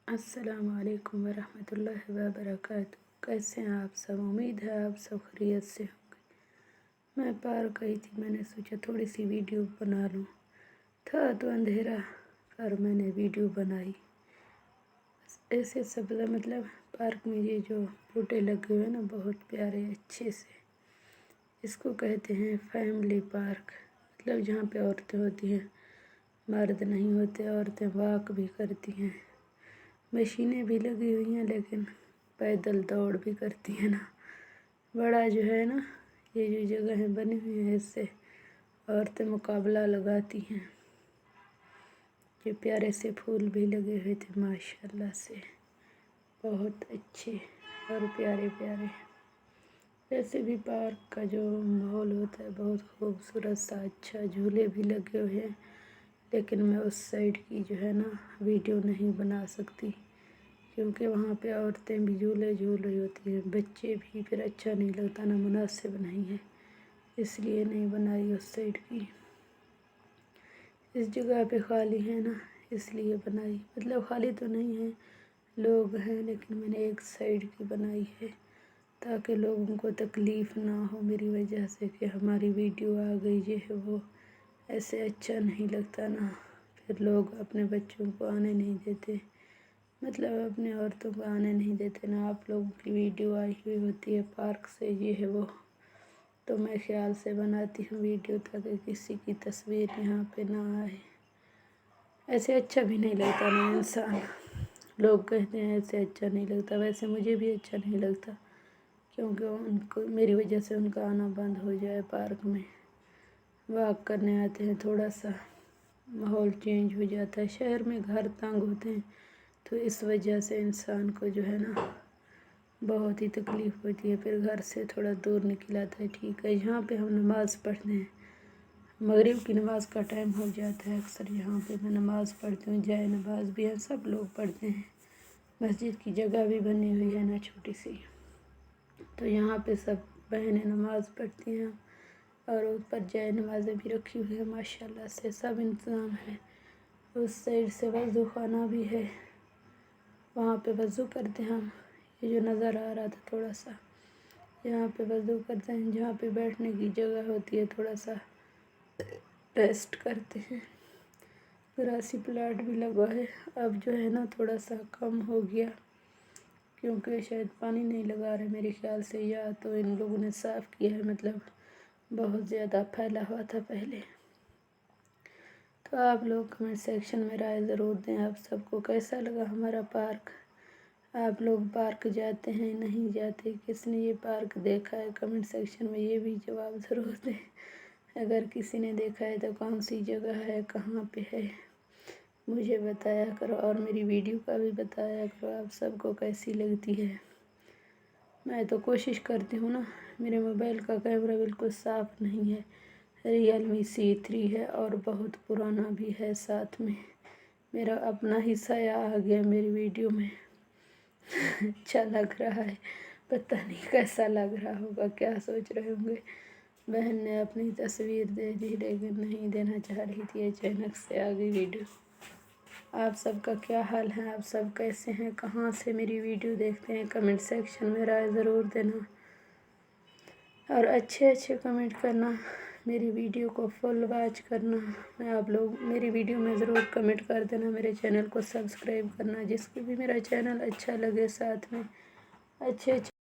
अस्सलाम वालेकुम वरहमतुल्लाहि वबरकातुहू। कैसे हैं आप सब? उम्मीद है आप सब खैरियत से होंगे। मैं पार्क गई थी, मैंने सोचा थोड़ी सी वीडियो बना लूँ। था तो अंधेरा पर मैंने वीडियो बनाई। ऐसे सब मतलब पार्क में ये जो बूटे लगे हुए हैं ना, बहुत प्यारे अच्छे से। इसको कहते हैं फैमिली पार्क, मतलब जहाँ पे औरतें होती हैं, मर्द नहीं होते। औरतें वॉक भी करती हैं, मशीनें भी लगी हुई हैं, लेकिन पैदल दौड़ भी करती हैं ना। बड़ा जो है ना, ये जो जगह बनी हुई है, इससे औरतें मुकाबला लगाती हैं। ये प्यारे से फूल भी लगे हुए थे माशाल्लाह से, बहुत अच्छे और प्यारे प्यारे। वैसे भी पार्क का जो माहौल होता है बहुत खूबसूरत सा, अच्छा। झूले भी लगे हुए हैं, लेकिन मैं उस साइड की जो है ना वीडियो नहीं बना सकती, क्योंकि वहाँ पे औरतें भी झूले झूल रही होती हैं, बच्चे भी, फिर अच्छा नहीं लगता ना, मुनासिब नहीं है, इसलिए नहीं बनाई उस साइड की। इस जगह पे खाली है ना, इसलिए बनाई। मतलब खाली तो नहीं है, लोग हैं, लेकिन मैंने एक साइड की बनाई है ताकि लोगों को तकलीफ़ ना हो मेरी वजह से कि हमारी वीडियो आ गई, ये है वो। ऐसे अच्छा नहीं लगता ना, फिर लोग अपने बच्चों को आने नहीं देते, मतलब अपने औरतों को आने नहीं देते ना। आप लोगों की वीडियो आई हुई होती है पार्क से, ये है वो, तो मैं ख्याल से बनाती हूँ वीडियो ताकि किसी की तस्वीर यहाँ पे ना आए। ऐसे अच्छा भी नहीं लगता ना इंसान, लोग कहते हैं ऐसे अच्छा नहीं लगता, वैसे मुझे भी अच्छा नहीं लगता, क्योंकि उनको मेरी वजह से उनका आना बंद हो जाए। पार्क में वॉक करने आते हैं, थोड़ा सा माहौल चेंज हो जाता है। शहर में घर तंग होते हैं, तो इस वजह से इंसान को जो है ना बहुत ही तकलीफ़ होती है, फिर घर से थोड़ा दूर निकल आता है। ठीक है, यहाँ पे हम नमाज़ पढ़ते हैं, मगरिब की नमाज़ का टाइम हो जाता है, अक्सर यहाँ पे मैं नमाज़ पढ़ती हूँ। जाए नमाज़ भी है, सब लोग पढ़ते हैं। मस्जिद की जगह भी बनी हुई है ना छोटी सी, तो यहाँ पे सब बहनें नमाज़ पढ़ती हैं, और ऊपर जाए नमाज़ें भी रखी हुई है माशाल्लाह से, सब इंतज़ाम है। उस साइड से वज़ू खाना भी है, वहाँ पे वज़ू करते हैं हम। ये जो नज़र आ रहा था थोड़ा सा, यहाँ पे वज़ू करते हैं, जहाँ पे बैठने की जगह होती है, थोड़ा सा रेस्ट करते हैं। ग्रासी प्लाट भी लगा है, अब जो है ना थोड़ा सा कम हो गया, क्योंकि शायद पानी नहीं लगा रहे मेरे ख्याल से, या तो इन लोगों ने साफ़ किया है, मतलब बहुत ज़्यादा फैला हुआ था पहले। तो आप लोग कमेंट सेक्शन में राय ज़रूर दें, आप सबको कैसा लगा हमारा पार्क। आप लोग पार्क जाते हैं नहीं जाते, किसने ये पार्क देखा है, कमेंट सेक्शन में ये भी जवाब ज़रूर दें। अगर किसी ने देखा है तो कौन सी जगह है, कहाँ पे है, मुझे बताया करो, और मेरी वीडियो का भी बताया करो आप सबको कैसी लगती है। मैं तो कोशिश करती हूँ ना, मेरे मोबाइल का कैमरा बिल्कुल साफ़ नहीं है, Realme C3 है और बहुत पुराना भी है, साथ में मेरा अपना ही साया आ गया मेरी वीडियो में। अच्छा लग रहा है, पता नहीं कैसा लग रहा होगा, क्या सोच रहे होंगे। बहन ने अपनी तस्वीर दे दी, लेकिन नहीं देना चाह रही थी, अचानक से आ गई वीडियो। आप सबका क्या हाल है, आप सब कैसे हैं, कहाँ से मेरी वीडियो देखते हैं, कमेंट सेक्शन में राय ज़रूर देना, और अच्छे अच्छे कमेंट करना, मेरी वीडियो को फुल वॉच करना। मैं आप लोग मेरी वीडियो में ज़रूर कमेंट कर देना, मेरे चैनल को सब्सक्राइब करना, जिसको भी मेरा चैनल अच्छा लगे, साथ में अच्छे अच्छे